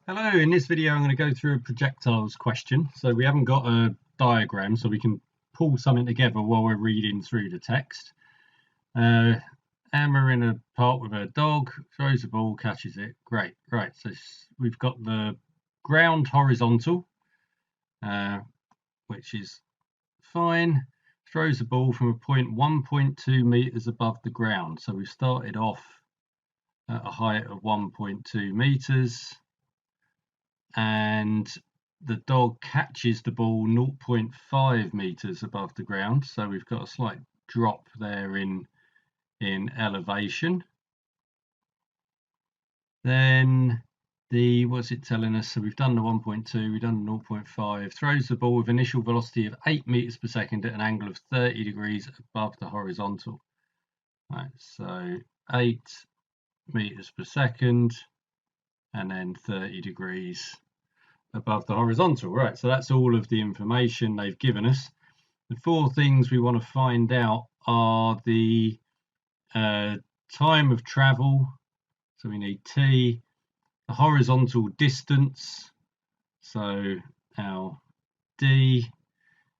Hello, in this video I'm going to go through a projectiles question. So we haven't got a diagram, so we can pull something together while we're reading through the text. Emma in a park with her dog, throws the ball, catches it. Great, right, so we've got the ground horizontal, which is fine. Throws the ball from a point 1.2 meters above the ground. So we've started off at a height of 1.2 meters. And the dog catches the ball 0.5 meters above the ground, so we've got a slight drop there in elevation. Then what's it telling us? So we've done the 1.2, we've done the 0.5, throws the ball with initial velocity of 8 meters per second at an angle of 30 degrees above the horizontal. Right, so 8 meters per second and then 30 degrees above the horizontal. Right, so that's all of the information they've given us. The four things we want to find out are the time of travel, so we need t, the horizontal distance, so our d,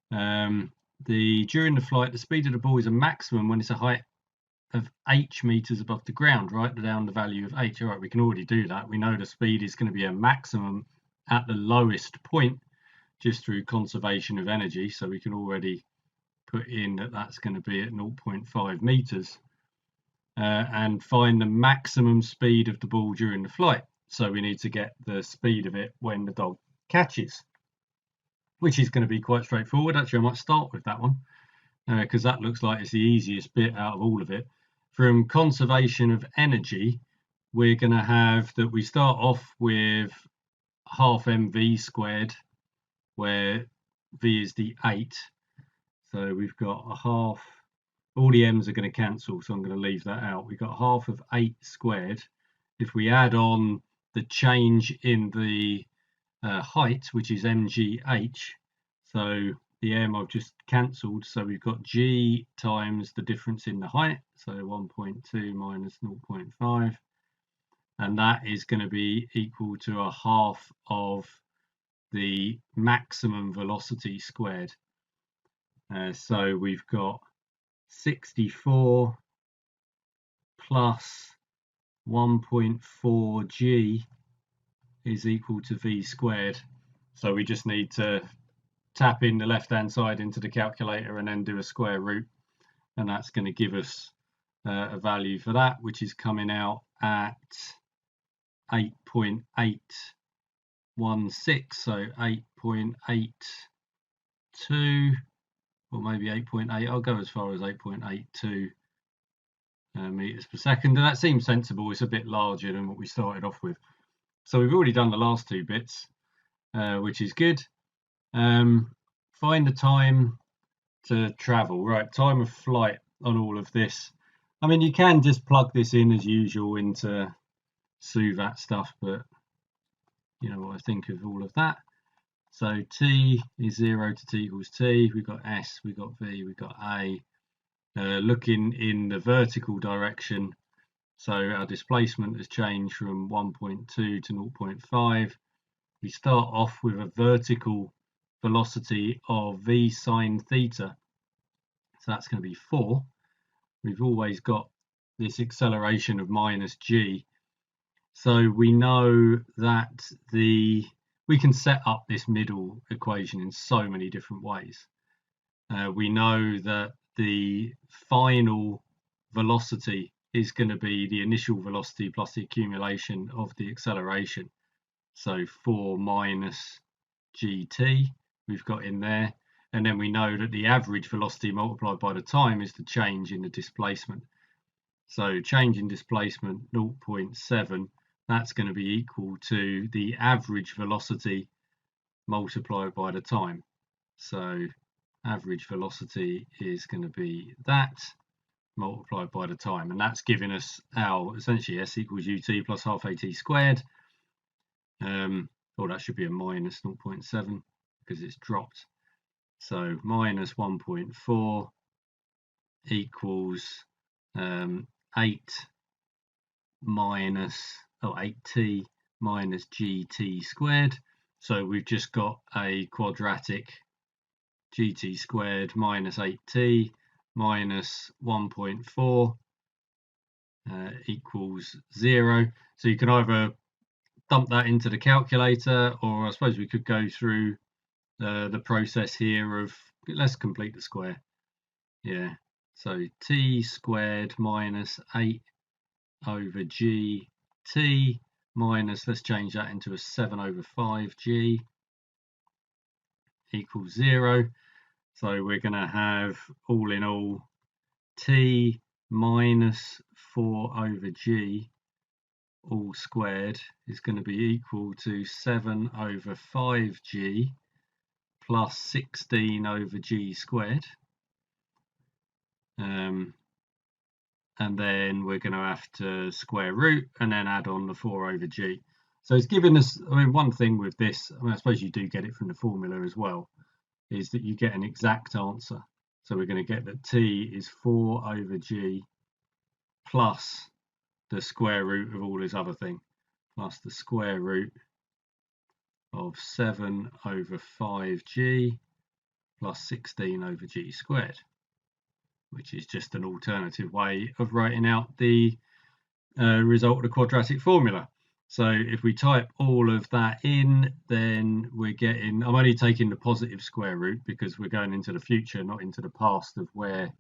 during the flight, the speed of the ball is a maximum when it's a height of h meters above the ground. Write down the value of h. All right, we can already do that. We know the speed is going to be a maximum at the lowest point just through conservation of energy, so we can already put in that that's going to be at 0.5 meters, and find the maximum speed of the ball during the flight. So we need to get the speed of it when the dog catches, which is going to be quite straightforward. Actually, I might start with that one because that looks like it's the easiest bit out of all of it. From conservation of energy, we're going to have that we start off with half mv squared, where v is the 8. So we've got a half, all the m's are going to cancel, so I'm going to leave that out. We've got half of 8 squared. If we add on the change in the height, which is mgh, so the m I've just cancelled, so we've got g times the difference in the height, so 1.2 minus 0.5, and that is going to be equal to a half of the maximum velocity squared. So we've got 64 plus 1.4 g is equal to v squared. So we just need to tap in the left hand side into the calculator and then do a square root, and that's going to give us a value for that, which is coming out at 8.816, so 8.82, or maybe 8.8. I'll go as far as 8.82 meters per second, and that seems sensible. It's a bit larger than what we started off with. So we've already done the last two bits, which is good. Find the time to travel. Right, time of flight on all of this. I mean, you can just plug this in as usual into Suvat stuff, but you know what I think of all of that. So t is 0 to t equals t. We've got s, we've got v, we've got a. Looking in the vertical direction, so our displacement has changed from 1.2 to 0.5. We start off with a vertical velocity of v sine theta, so that's going to be 4. We've always got this acceleration of minus g, so we know that we can set up this middle equation in so many different ways. We know that the final velocity is going to be the initial velocity plus the accumulation of the acceleration. So 4 minus gt we've got in there. And then we know that the average velocity multiplied by the time is the change in the displacement. So change in displacement 0.7, that's going to be equal to the average velocity multiplied by the time. So average velocity is going to be that multiplied by the time, and that's giving us our essentially s equals ut plus half at squared. Or that should be a minus 0.7 because it's dropped. So minus 1.4 equals 8 minus 8t minus gt squared. So we've just got a quadratic gt squared minus 8t minus 1.4 equals 0. So you can either dump that into the calculator, or I suppose we could go through the process here of, let's complete the square. Yeah, so t squared minus 8 over g t minus, let's change that into a 7 over 5g equals 0. So we're going to have, all in all, t minus 4 over g all squared is going to be equal to 7 over 5g plus 16 over g squared. And then we're going to have to square root and then add on the 4 over g. So it's giving us, I mean, one thing with this, I mean, I suppose you do get it from the formula as well, is that you get an exact answer. So we're going to get that t is 4 over g plus the square root of all this other thing, plus the square root of 7 over 5g plus 16 over g squared, which is just an alternative way of writing out the result of the quadratic formula. So if we type all of that in, then we're getting, I'm only taking the positive square root because we're going into the future, not into the past of where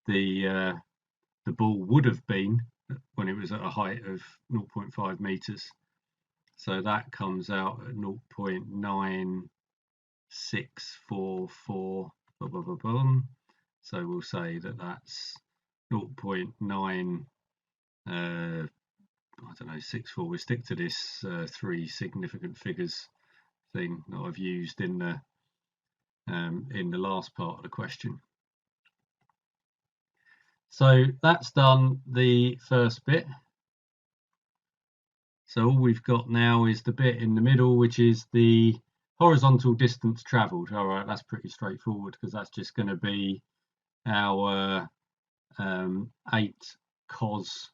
the ball would have been when it was at a height of 0.5 meters. So that comes out at 0.9644. So we'll say that that's 0.9 I don't know, 64. We'll stick to this 3 significant figures thing that I've used in the last part of the question. So that's done the first bit. So all we've got now is the bit in the middle, which is the horizontal distance travelled. All right, that's pretty straightforward because that's just going to be our 8 cos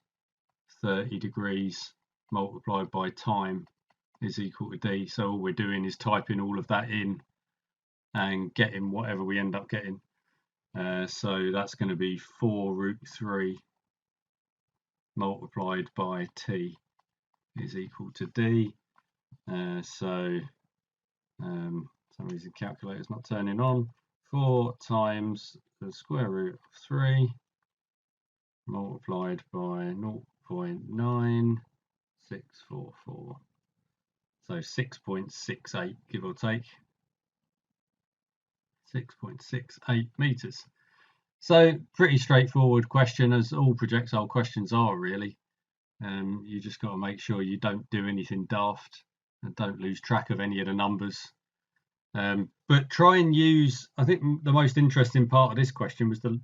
30 degrees multiplied by time is equal to d. So all we're doing is typing all of that in and getting whatever we end up getting. So that's going to be 4 root 3 multiplied by t is equal to d. So some reason calculator's not turning on. 4 times the square root of 3 multiplied by 0.9644. So 6.68, give or take. 6.68 meters. So pretty straightforward question, as all projectile questions are really. You just got to make sure you don't do anything daft and don't lose track of any of the numbers. But try and use, I think the most interesting part of this question was the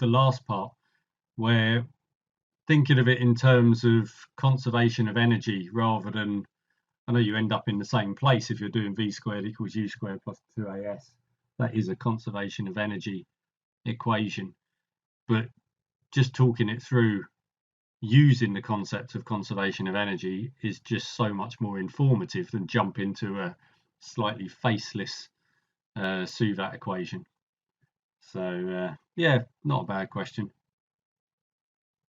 last part, where thinking of it in terms of conservation of energy rather than, I know you end up in the same place if you're doing v squared equals u squared plus 2as. That is a conservation of energy equation, but just talking it through using the concept of conservation of energy is just so much more informative than jump into a slightly faceless Suvat equation. So yeah, not a bad question.